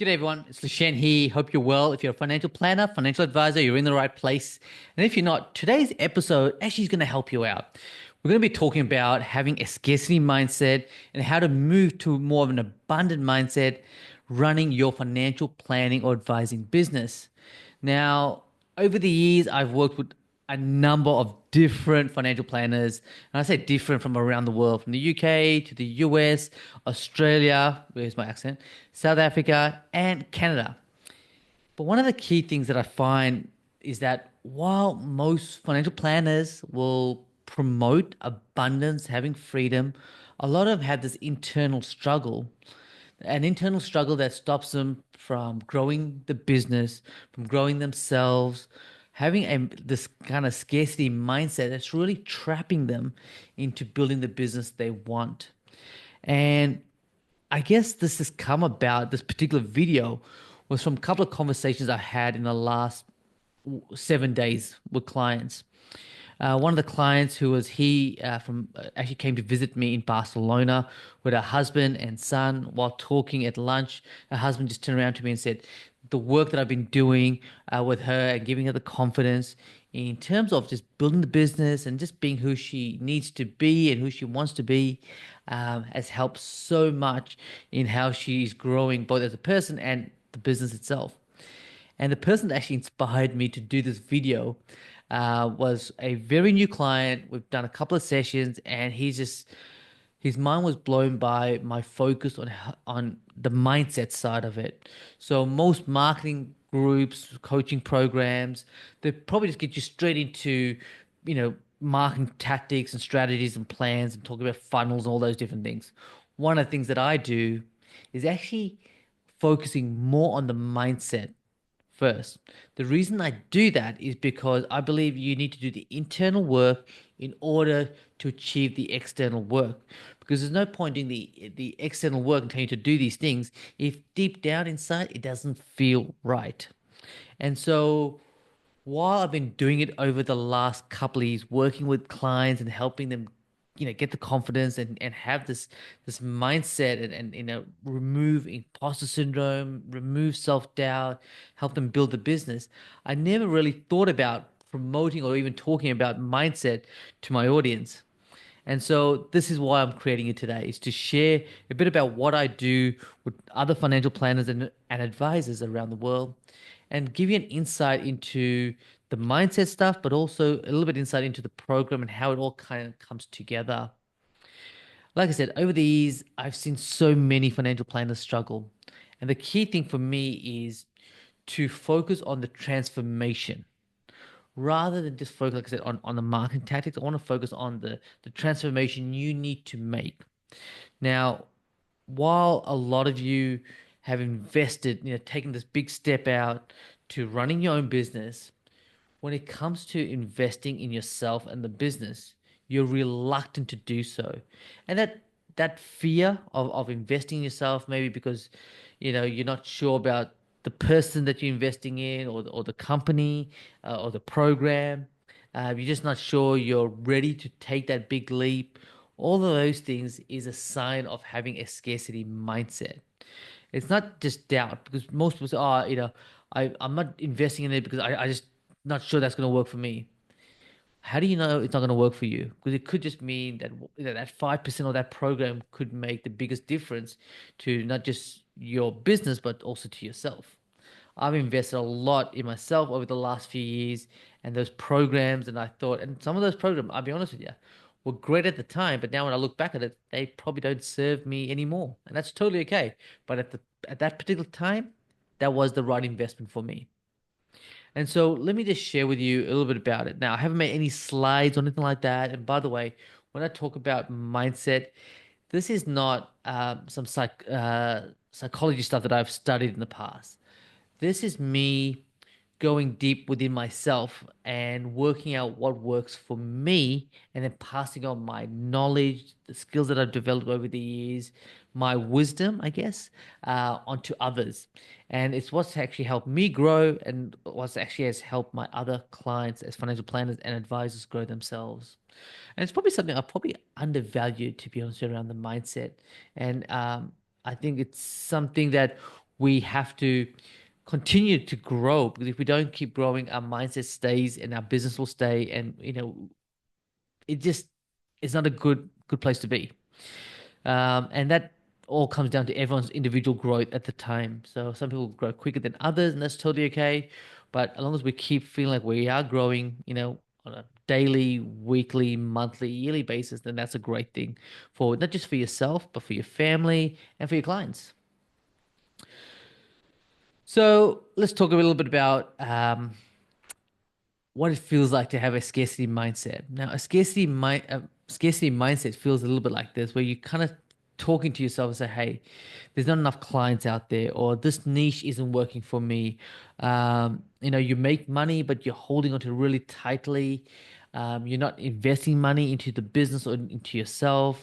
G'day everyone, it's Lushen here. Hope you're well. If you're a financial planner, financial advisor, you're in the right place. And if you're not, today's episode actually is going to help you out. We're going to be talking about having a scarcity mindset and how to move to more of an abundant mindset running your financial planning or advising business. Now, over the years, I've worked with a number of different financial planners, and I say different from around the world, from the UK to the US, Australia, where's my accent, South Africa, and Canada. But one of the key things that I find is that while most financial planners will promote abundance, having freedom, a lot of them have this internal struggle, an internal struggle that stops them from growing the business, from growing themselves, having this kind of scarcity mindset that's really trapping them into building the business they want. And I guess this has come about, this particular video was from a couple of conversations I had in the last 7 days with clients. One of the clients who was he from actually came to visit me in Barcelona with her husband and son. While talking at lunch, her husband just turned around to me and said, "The work that I've been doing with her and giving her the confidence in terms of just building the business and just being who she needs to be and who she wants to be, has helped so much in how she's growing both as a person and the business itself." And the person that actually inspired me to do this video was a very new client. We've done a couple of sessions, and his mind was blown by my focus on the mindset side of it. So most marketing groups, coaching programs, they probably just get you straight into, marketing tactics and strategies and plans and talk about funnels and all those different things. One of the things that I do is actually focusing more on the mindset first. The reason I do that is because I believe you need to do the internal work in order to achieve the external work. Because there's no point doing the external work and telling you to do these things if deep down inside it doesn't feel right. And so while I've been doing it over the last couple of years, working with clients and helping them, get the confidence and have this mindset and remove imposter syndrome, remove self-doubt, help them build the business, I never really thought about promoting or even talking about mindset to my audience. And so this is why I'm creating it today, is to share a bit about what I do with other financial planners and advisors around the world and give you an insight into the mindset stuff, but also a little bit insight into the program and how it all kind of comes together. Like I said, over the years, I've seen so many financial planners struggle. And the key thing for me is to focus on the transformation rather than just focus, like I said, on the marketing tactics. I want to focus on the transformation you need to make. Now, while a lot of you have invested, taking this big step out to running your own business, when it comes to investing in yourself and the business, you're reluctant to do so. And that fear of investing in yourself, maybe because you're not sure about the person that you're investing in or the company or the program. You're just not sure you're ready to take that big leap. All of those things is a sign of having a scarcity mindset. It's not just doubt, because most people say, "Oh, I'm not investing in it because I just not sure that's going to work for me." How do you know it's not going to work for you? Because it could just mean that that 5% of that program could make the biggest difference to not just your business but also to yourself. I've invested a lot in myself over the last few years and those programs, and I thought, and some of those programs, I'll be honest with you, were great at the time, but now when I look back at it, they probably don't serve me anymore, and that's totally okay. But at that particular time, that was the right investment for me. And so let me just share with you a little bit about it. Now, I haven't made any slides or anything like that. And by the way, when I talk about mindset, this is not some psychology stuff that I've studied in the past. This is me going deep within myself and working out what works for me and then passing on my knowledge, the skills that I've developed over the years, my wisdom, I guess, onto others. And it's what's actually helped me grow and what's actually has helped my other clients as financial planners and advisors grow themselves. And it's probably something I probably undervalued, to be honest, around the mindset. And I think it's something that we have to continue to grow, because if we don't keep growing, our mindset stays and our business will stay, and it just is not a good place to be. And that all comes down to everyone's individual growth at the time. So some people grow quicker than others, and that's totally okay. But as long as we keep feeling like we are growing, on a daily, weekly, monthly, yearly basis, then that's a great thing for not just for yourself, but for your family and for your clients. So let's talk a little bit about what it feels like to have a scarcity mindset. Now, scarcity mindset feels a little bit like this, where you kind of talking to yourself and say, "Hey, there's not enough clients out there, or this niche isn't working for me." You make money, but you're holding onto it really tightly. You're not investing money into the business or into yourself.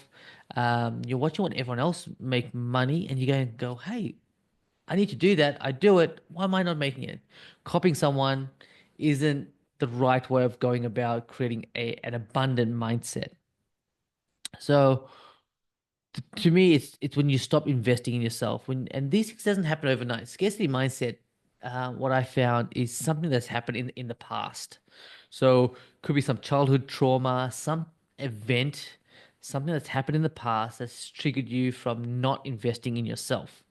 You're watching what everyone else make money, and you're going to go, "Hey, I need to do that. I do it. Why am I not making it?" Copying someone isn't the right way of going about creating an abundant mindset. So to me, it's when you stop investing in yourself. And these things doesn't happen overnight. Scarcity mindset, what I found is something that's happened in the past. So could be some childhood trauma, some event, something that's happened in the past that's triggered you from not investing in yourself.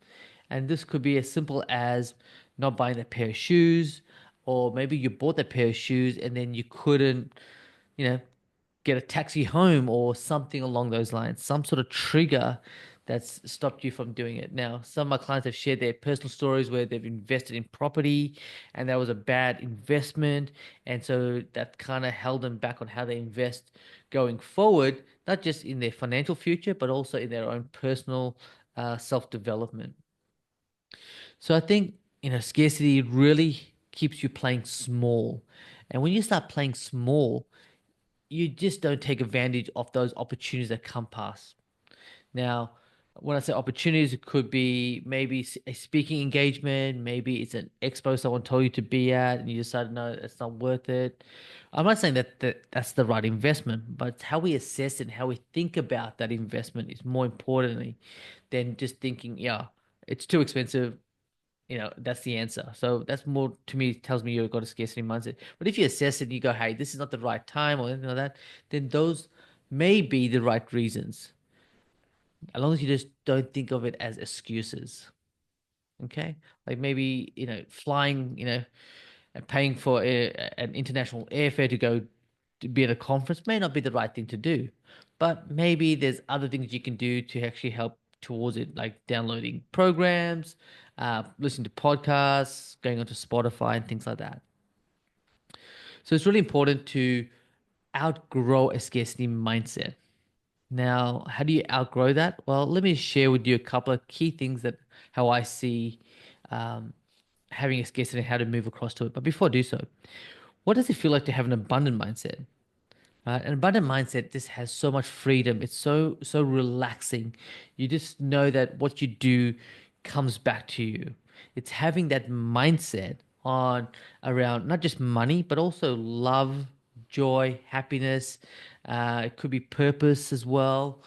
And this could be as simple as not buying a pair of shoes, or maybe you bought that pair of shoes and then you couldn't, you know, get a taxi home or something along those lines, some sort of trigger that's stopped you from doing it. Now, some of my clients have shared their personal stories where they've invested in property and that was a bad investment. And so that kind of held them back on how they invest going forward, not just in their financial future, but also in their own personal self-development. So I think, scarcity really keeps you playing small. And when you start playing small, you just don't take advantage of those opportunities that come past. Now, when I say opportunities, it could be maybe a speaking engagement, maybe it's an expo someone told you to be at, and you decided no, it's not worth it. I'm not saying that's the right investment, but it's how we assess it and how we think about that investment is more importantly than just thinking, yeah, it's too expensive. That's the answer. So that's more to me tells me you've got a scarcity mindset. But if you assess it and you go, hey, this is not the right time or anything like that, then those may be the right reasons. As long as you just don't think of it as excuses. Okay. Like maybe, flying, and paying for an international airfare to go to be at a conference may not be the right thing to do. But maybe there's other things you can do to actually help towards it, like downloading programs, listening to podcasts, going onto Spotify and things like that. So it's really important to outgrow a scarcity mindset. Now, how do you outgrow that? Well, let me share with you a couple of key things that how I see um, having a scarcity and how to move across to it. But before I do so, what does it feel like to have an abundant mindset? An abundant mindset just has so much freedom. It's so relaxing. You just know that what you do comes back to you. It's having that mindset on around not just money, but also love, joy, happiness. It could be purpose as well.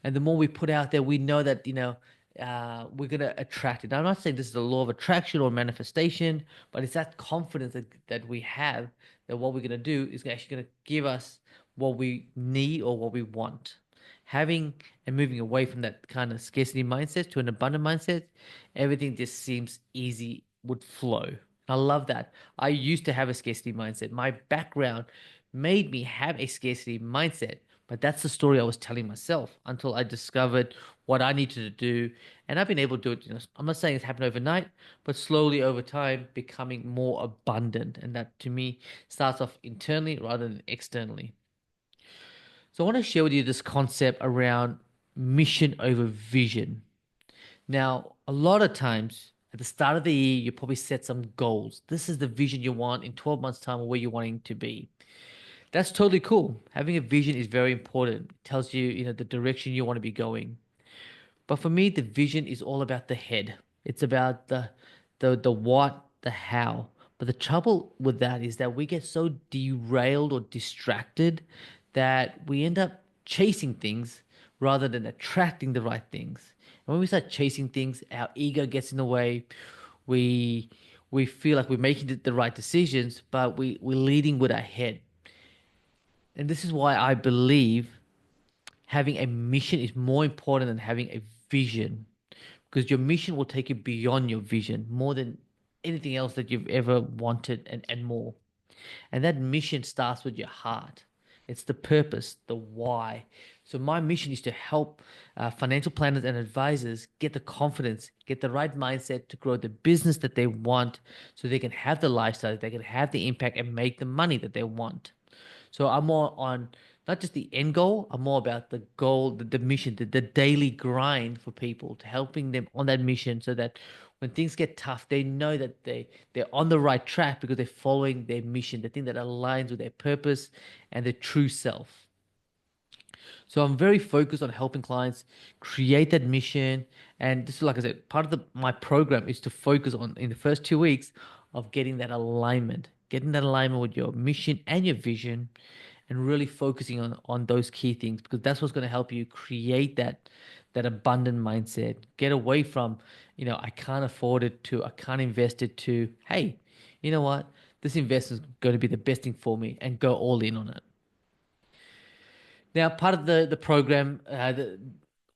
And the more we put out there, we know that, we're going to attract it. I'm not saying this is the law of attraction or manifestation, but it's that confidence that we have that what we're going to do is actually going to give us what we need or what we want. Having and moving away from that kind of scarcity mindset to an abundant mindset, everything just seems easy, would flow. I love that. I used to have a scarcity mindset. My background made me have a scarcity mindset, but that's the story I was telling myself until I discovered what I needed to do. And I've been able to do it. I'm not saying it's happened overnight, but slowly over time, becoming more abundant. And that to me starts off internally rather than externally. So I want to share with you this concept around mission over vision. Now, a lot of times at the start of the year, you probably set some goals. This is the vision you want in 12 months' time or where you're wanting to be. That's totally cool. Having a vision is very important. It tells you, the direction you want to be going. But for me, the vision is all about the head. It's about the what, the how. But the trouble with that is that we get so derailed or distracted that we end up chasing things rather than attracting the right things. And when we start chasing things, our ego gets in the way. We we feel like we're making the right decisions, but we're leading with our head. And this is why I believe having a mission is more important than having a vision, because your mission will take you beyond your vision more than anything else that you've ever wanted, and more. And that mission starts with your heart. It's the purpose, the why. So my mission is to help financial planners and advisors get the confidence, get the right mindset to grow the business that they want, so they can have the lifestyle, they can have the impact and make the money that they want. So I'm more on not just the end goal, I'm more about the goal, the mission, the daily grind for people, to helping them on that mission so that when things get tough, they know that they're on the right track because they're following their mission, the thing that aligns with their purpose and their true self. So I'm very focused on helping clients create that mission. And this is, like I said, part of my program is to focus on, in the first 2 weeks, of getting that alignment with your mission and your vision, and really focusing on those key things, because that's what's going to help you create that abundant mindset. Get away from, I can't afford it, to I can't invest it, to, hey, you know what? This investment is going to be the best thing for me, and go all in on it. Now, part of the program,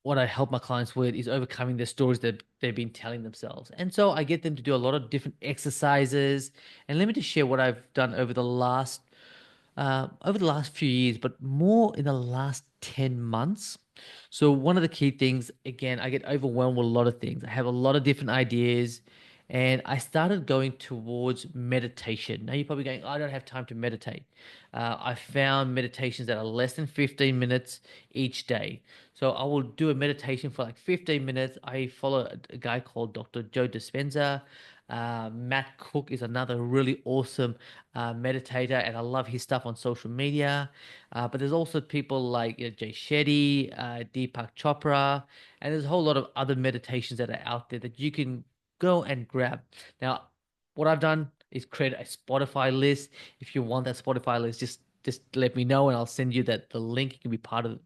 what I help my clients with is overcoming the stories that they've been telling themselves. And so I get them to do a lot of different exercises. And let me just share what I've done over the last few years, but more in the last 10 months. So one of the key things, again, I get overwhelmed with a lot of things. I have a lot of different ideas, and I started going towards meditation. Now you're probably going, I don't have time to meditate. I found meditations that are less than 15 minutes each day. So I will do a meditation for like 15 minutes. I follow a guy called Dr. Joe Dispenza. Matt Cook is another really awesome meditator, and I love his stuff on social media. But there's also people like, Jay Shetty, Deepak Chopra, and there's a whole lot of other meditations that are out there that you can go and grab. Now, what I've done is create a Spotify list. If you want that Spotify list, just let me know, and I'll send you the link. You can be part of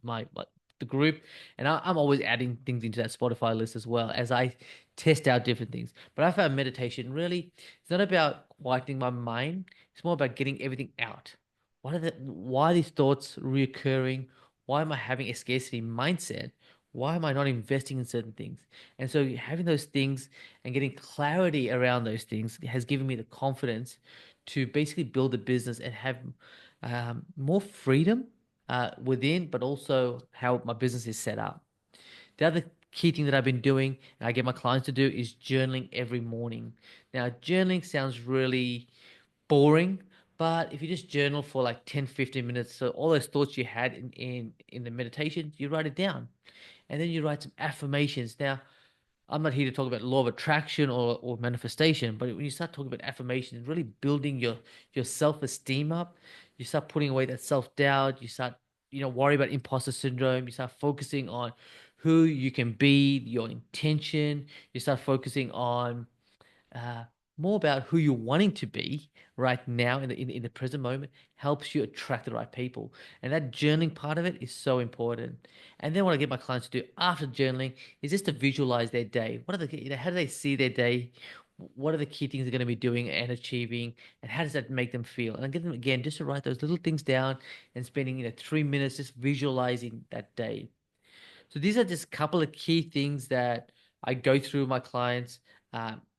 the group, and I'm always adding things into that Spotify list as well as I test out different things. But I found meditation really, it's not about quieting my mind. It's more about getting everything out. Why are these thoughts reoccurring? Why am I having a scarcity mindset? Why am I not investing in certain things? And so having those things and getting clarity around those things has given me the confidence to basically build a business and have more freedom within, but also how my business is set up. The other key thing that I've been doing, and I get my clients to do, is journaling every morning. Now, journaling sounds really boring, but if you just journal for like 10, 15 minutes, so all those thoughts you had in the meditation, you write it down. And then you write some affirmations. Now, I'm not here to talk about law of attraction or manifestation, but when you start talking about affirmations, really building your self-esteem up, you start putting away that self-doubt, you start, worry about imposter syndrome, you start focusing on who you can be, your intention, you start focusing on uh, more about who you're wanting to be right now in the present moment, helps you attract the right people. And that journaling part of it is so important. And then what I get my clients to do after journaling is just to visualize their day. What are how do they see their day? What are the key things they're going to be doing and achieving? And how does that make them feel? And I get them again just to write those little things down and spending, 3 minutes just visualizing that day. So these are just a couple of key things that I go through with my clients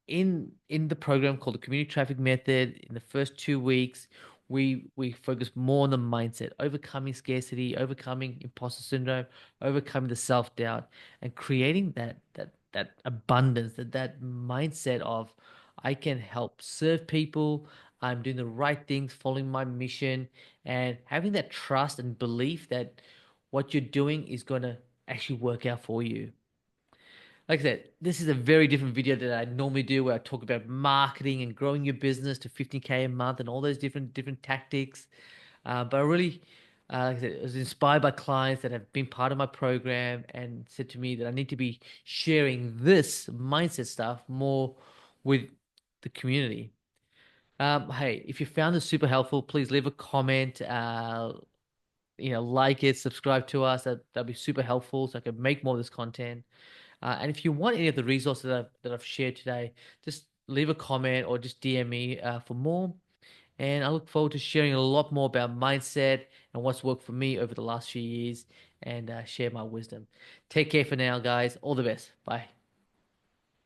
in the program called the Community Traffic Method. In the first 2 weeks, we focus more on the mindset, overcoming scarcity, overcoming imposter syndrome, overcoming the self doubt, and creating that abundance, that mindset of, I can help serve people. I'm doing the right things, following my mission, and having that trust and belief that what you're doing is going to actually work out for you. Like I said, this is a very different video that I normally do, where I talk about marketing and growing your business to 50K a month and all those different tactics. But I really, like I said, I was inspired by clients that have been part of my program and said to me that I need to be sharing this mindset stuff more with the community. Hey, if you found this super helpful, please leave a comment. Like it, subscribe to us. That'd be super helpful, so I can make more of this content. And if you want any of the resources that I've shared today, just leave a comment or just DM me for more. And I look forward to sharing a lot more about mindset and what's worked for me over the last few years and share my wisdom. Take care for now, guys. All the best. Bye.